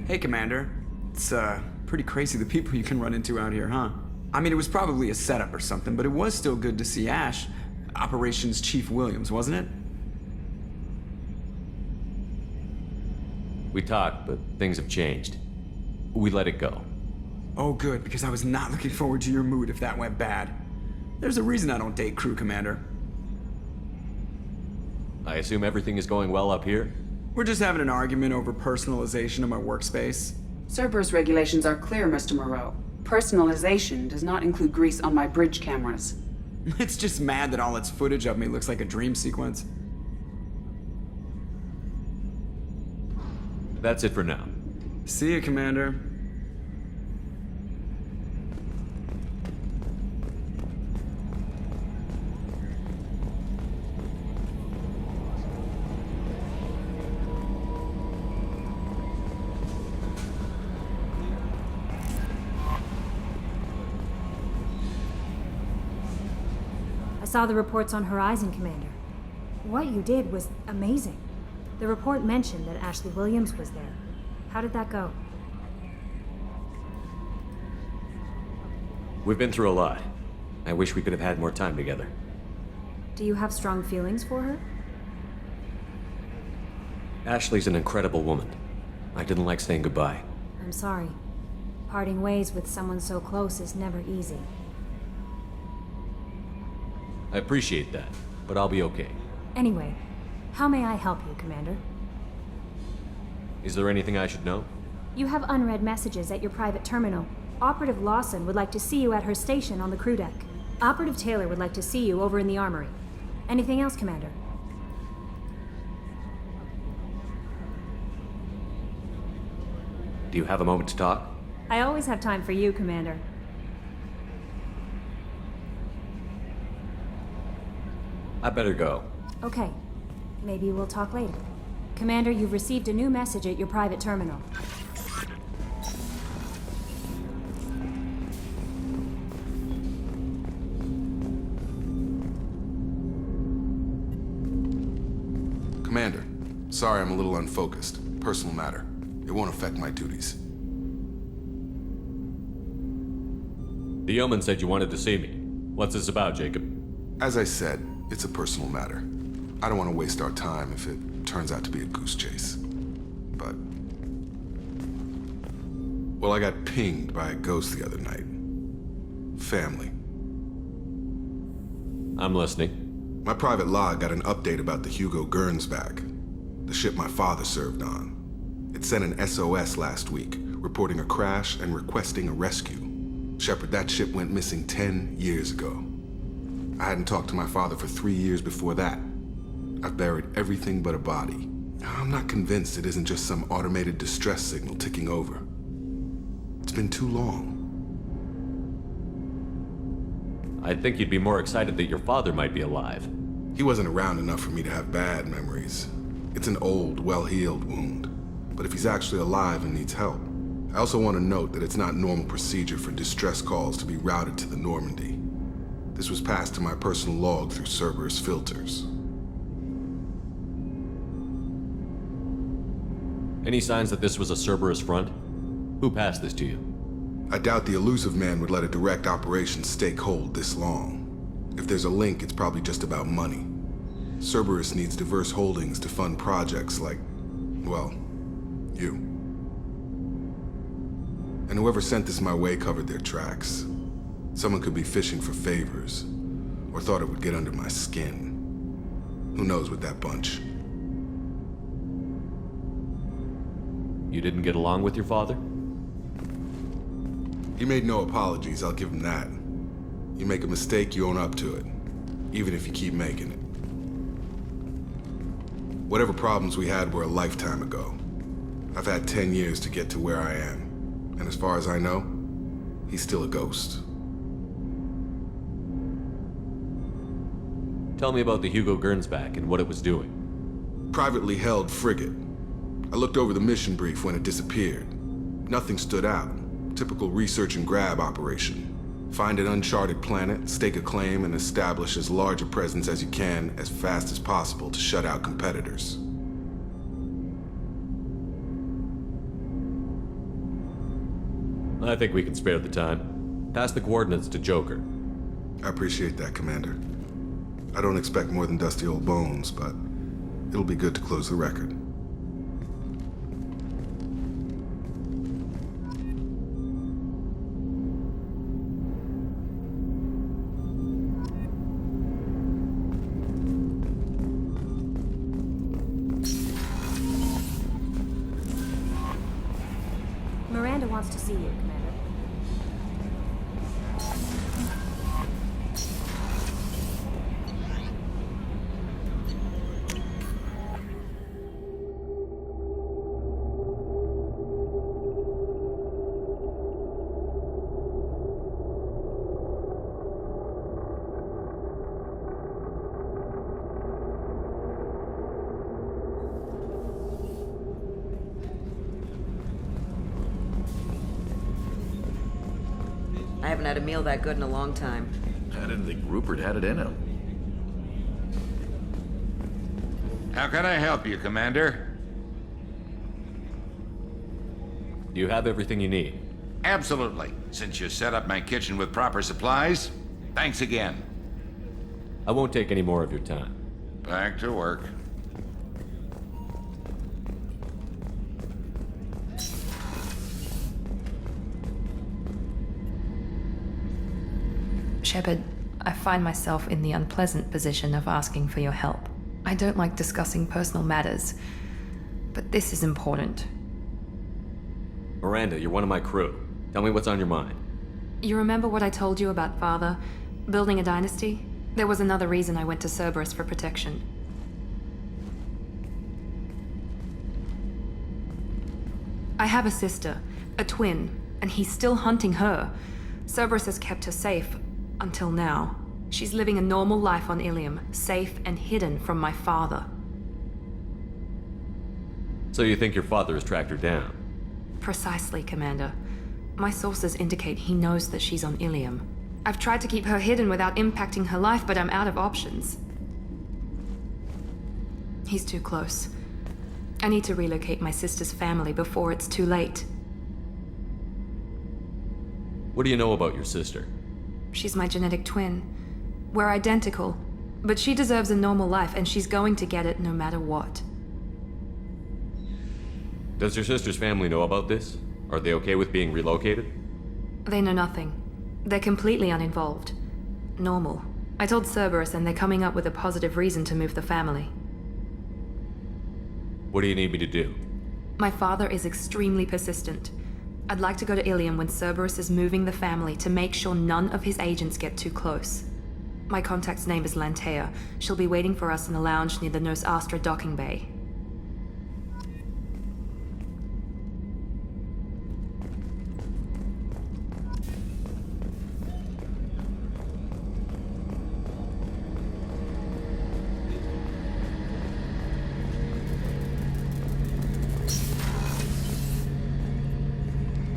Hey, Commander. It's, pretty crazy the people you can run into out here, huh? I mean, it was probably a setup or something, but it was still good to see Ash. Operations Chief Williams, wasn't it? We talked, but things have changed. We let it go. Oh, good, because I was not looking forward to your mood if that went bad. There's a reason I don't date crew, Commander. I assume everything is going well up here? We're just having an argument over personalization of my workspace. Cerberus regulations are clear, Mr. Moreau. Personalization does not include grease on my bridge cameras. It's just mad that all its footage of me looks like a dream sequence. That's it for now. See ya, Commander. I saw the reports on Horizon, Commander. What you did was amazing. The report mentioned that Ashley Williams was there. How did that go? We've been through a lot. I wish we could have had more time together. Do you have strong feelings for her? Ashley's an incredible woman. I didn't like saying goodbye. I'm sorry. Parting ways with someone so close is never easy. I appreciate that, but I'll be okay. Anyway, how may I help you, Commander? Is there anything I should know? You have unread messages at your private terminal. Operative Lawson would like to see you at her station on the crew deck. Operative Taylor would like to see you over in the armory. Anything else, Commander? Do you have a moment to talk? I always have time for you, Commander. I better go. Okay. Maybe we'll talk later. Commander, you've received a new message at your private terminal. Commander, sorry I'm a little unfocused. Personal matter. It won't affect my duties. The yeoman said you wanted to see me. What's this about, Jacob? As I said, it's a personal matter. I don't want to waste our time if it turns out to be a goose chase. But... well, I got pinged by a ghost the other night. Family. I'm listening. My private log got an update about the Hugo Gernsback, the ship my father served on. It sent an SOS last week, reporting a crash and requesting a rescue. Shepard, that ship went missing 10 years ago. I hadn't talked to my father for 3 years before that. I've buried everything but a body. I'm not convinced it isn't just some automated distress signal ticking over. It's been too long. I'd think you'd be more excited that your father might be alive. He wasn't around enough for me to have bad memories. It's an old, well-healed wound. But if he's actually alive and needs help, I also want to note that it's not normal procedure for distress calls to be routed to the Normandy. This was passed to my personal log through Cerberus filters. Any signs that this was a Cerberus front? Who passed this to you? I doubt the elusive man would let a direct operation stake hold this long. If there's a link, it's probably just about money. Cerberus needs diverse holdings to fund projects like, well, you. And whoever sent this my way covered their tracks. Someone could be fishing for favors, or thought it would get under my skin. Who knows with that bunch? You didn't get along with your father? He made no apologies, I'll give him that. You make a mistake, you own up to it, even if you keep making it. Whatever problems we had were a lifetime ago. I've had 10 years to get to where I am, and as far as I know, he's still a ghost. Tell me about the Hugo Gernsback and what it was doing. Privately held frigate. I looked over the mission brief when it disappeared. Nothing stood out. Typical research and grab operation. Find an uncharted planet, stake a claim, and establish as large a presence as you can as fast as possible to shut out competitors. I think we can spare the time. Pass the coordinates to Joker. I appreciate that, Commander. I don't expect more than dusty old bones, but it'll be good to close the record. Miranda wants to see you, Commander. I haven't had a meal that good in a long time. I didn't think Rupert had it in him. How can I help you, Commander? Do you have everything you need? Absolutely. Since you set up my kitchen with proper supplies, thanks again. I won't take any more of your time. Back to work. Shepard, I find myself in the unpleasant position of asking for your help. I don't like discussing personal matters, but this is important. Miranda, you're one of my crew. Tell me what's on your mind. You remember what I told you about Father? Building a dynasty? There was another reason I went to Cerberus for protection. I have a sister, a twin, and he's still hunting her. Cerberus has kept her safe, until now. She's living a normal life on Ilium, safe and hidden from my father. So you think your father has tracked her down? Precisely, Commander. My sources indicate he knows that she's on Ilium. I've tried to keep her hidden without impacting her life, but I'm out of options. He's too close. I need to relocate my sister's family before it's too late. What do you know about your sister? She's my genetic twin. We're identical, but she deserves a normal life, and she's going to get it no matter what. Does your sister's family know about this? Are they okay with being relocated? They know nothing. They're completely uninvolved. Normal. I told Cerberus, and they're coming up with a positive reason to move the family. What do you need me to do? My father is extremely persistent. I'd like to go to Ilium when Cerberus is moving the family to make sure none of his agents get too close. My contact's name is Lantea. She'll be waiting for us in the lounge near the Nos Astra docking bay.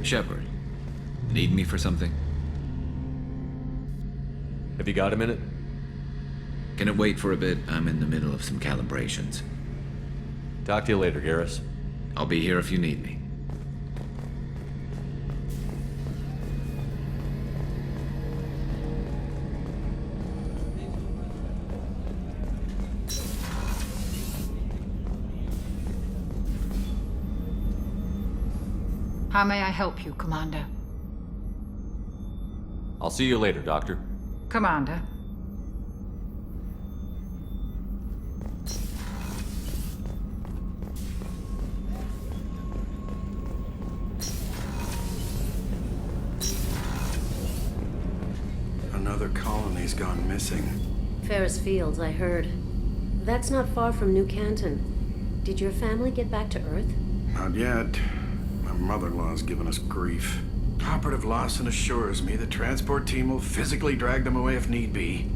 Shepard, need me for something? Have you got a minute? Can it wait for a bit? I'm in the middle of some calibrations. Talk to you later, Garrus. I'll be here if you need me. How may I help you, Commander? I'll see you later, Doctor. Commander. Another colony's gone missing. Ferris Fields, I heard. That's not far from New Canton. Did your family get back to Earth? Not yet. My mother-in-law's given us grief. Operative Lawson assures me the transport team will physically drag them away if need be.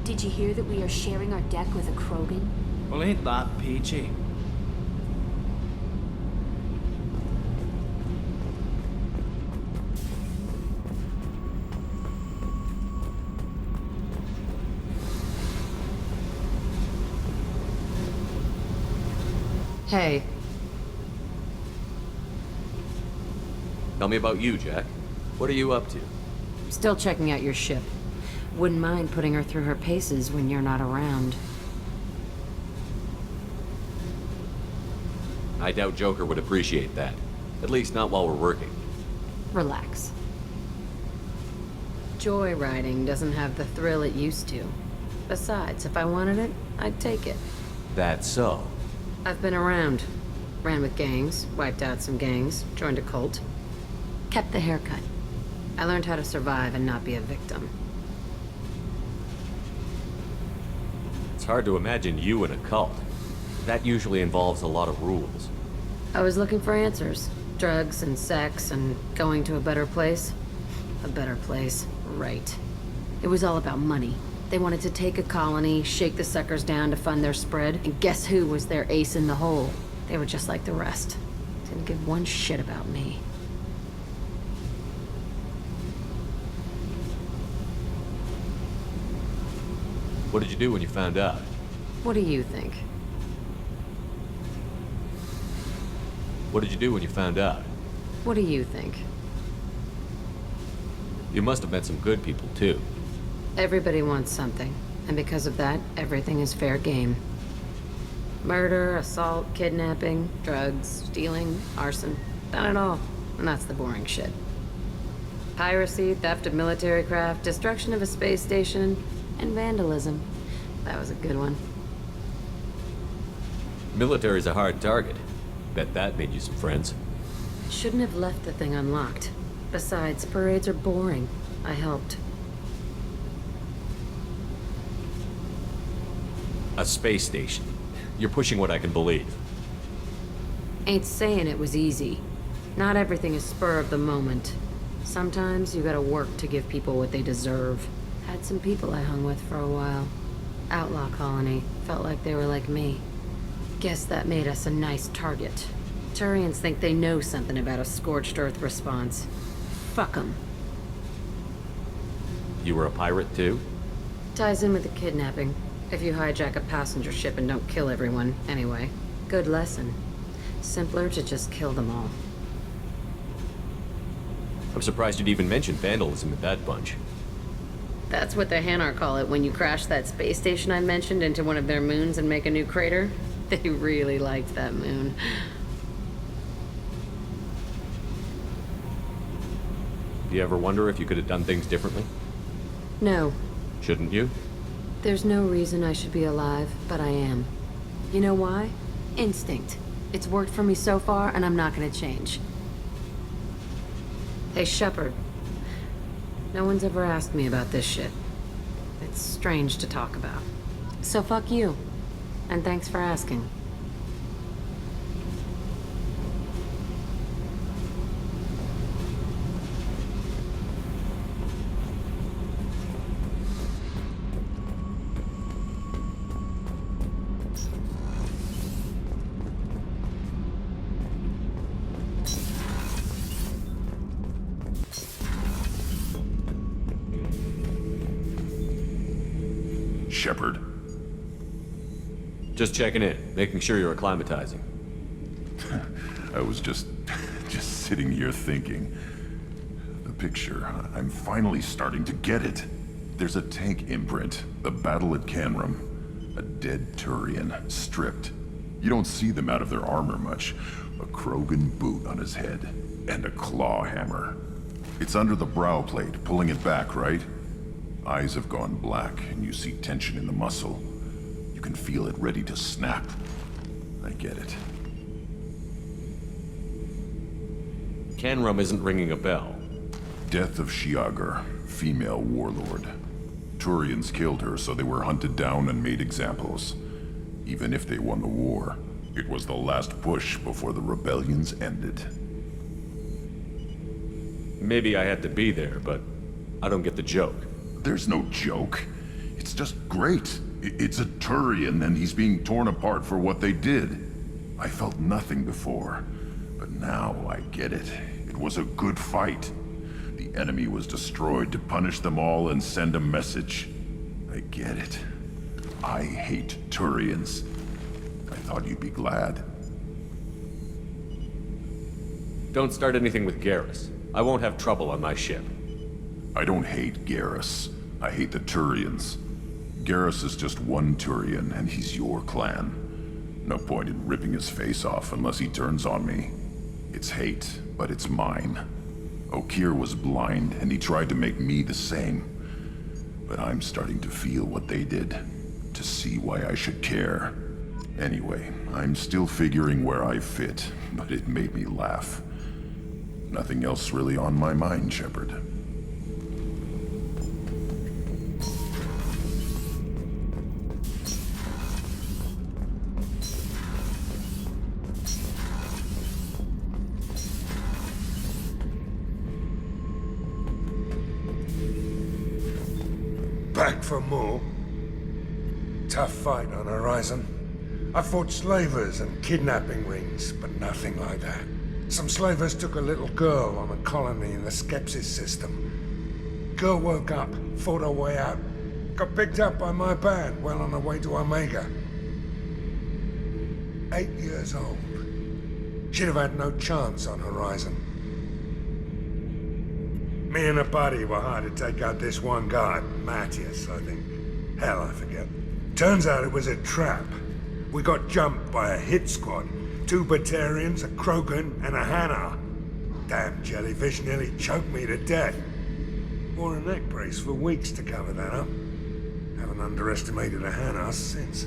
Did you hear that we are sharing our deck with a Krogan? Well, ain't that peachy? Hey, Tell me about you, Jack. What are you up to? still checking out your ship. Wouldn't mind putting her through her paces when you're not around. I doubt Joker would appreciate that. At least not while we're working. Relax. Joyriding doesn't have the thrill it used to. Besides, if I wanted it, I'd take it. That's so. I've been around. Ran with gangs, wiped out some gangs, joined a cult. Kept the haircut. I learned how to survive and not be a victim. It's hard to imagine you in a cult. That usually involves a lot of rules. I was looking for answers. Drugs and sex and going to a better place. A better place, right. It was all about money. They wanted to take a colony, shake the suckers down to fund their spread, and guess who was their ace in the hole? They were just like the rest. Didn't give one shit about me. What did you do when you found out? What do you think? What did you do when you found out? What do you think? You must have met some good people, too. Everybody wants something, and because of that, everything is fair game. Murder, assault, kidnapping, drugs, stealing, arson. Done it all, and that's the boring shit. Piracy, theft of military craft, destruction of a space station, and vandalism. That was a good one. Military's a hard target. Bet that made you some friends. Shouldn't have left the thing unlocked. Besides, parades are boring. I helped. A space station. You're pushing what I can believe. Ain't saying it was easy. Not everything is spur of the moment. Sometimes you gotta work to give people what they deserve. Had some people I hung with for a while. Outlaw colony. Felt like they were like me. Guess that made us a nice target. Turians think they know something about a scorched earth response. Fuck 'em. You were a pirate, too? Ties in with the kidnapping. If you hijack a passenger ship and don't kill everyone, anyway. Good lesson. Simpler to just kill them all. I'm surprised you'd even mention vandalism in that bunch. That's what the Hanar call it when you crash that space station I mentioned into one of their moons and make a new crater. They really liked that moon. Do you ever wonder if you could have done things differently? No. Shouldn't you? There's no reason I should be alive, but I am. You know why? Instinct. It's worked for me so far, and I'm not gonna change. Hey, Shepard. No one's ever asked me about this shit. It's strange to talk about. So fuck you. And thanks for asking. Shepard. Just checking in, making sure you're acclimatizing. I was just sitting here thinking. The picture, I'm finally starting to get it. There's a tank imprint, the battle at Canrum. A dead Turian, stripped. You don't see them out of their armor much. A Krogan boot on his head, and a claw hammer. It's under the brow plate, pulling it back, right? Eyes have gone black, and you see tension in the muscle. You can feel it ready to snap. I get it. Canrum isn't ringing a bell. Death of Shiagar, female warlord. Turians killed her, so they were hunted down and made examples. Even if they won the war, it was the last push before the rebellions ended. Maybe I had to be there, but I don't get the joke. There's no joke. It's just great. It's a Turian, and he's being torn apart for what they did. I felt nothing before, but now I get it. It was a good fight. The enemy was destroyed to punish them all and send a message. I get it. I hate Turians. I thought you'd be glad. Don't start anything with Garrus. I won't have trouble on my ship. I don't hate Garrus. I hate the Turians. Garrus is just one Turian, and he's your clan. No point in ripping his face off unless he turns on me. It's hate, but it's mine. Okeer was blind, and he tried to make me the same. But I'm starting to feel what they did, to see why I should care. Anyway, I'm still figuring where I fit, but it made me laugh. Nothing else really on my mind, Shepard. Back for more. Tough fight on Horizon. I fought slavers and kidnapping rings, but nothing like that. Some slavers took a little girl on a colony in the Skepsis system. Girl woke up, fought her way out, got picked up by my band well on her way to Omega. 8 years old. She'd have had no chance on Horizon. Me and a buddy were hired to take out this one guy, Matthias, I think. Hell, I forget. Turns out it was a trap. We got jumped by a hit squad. 2 Batarians, a Krogan, and a Hanar. Damn jellyfish nearly choked me to death. Wore a neck brace for weeks to cover that up. Haven't underestimated a Hanar since.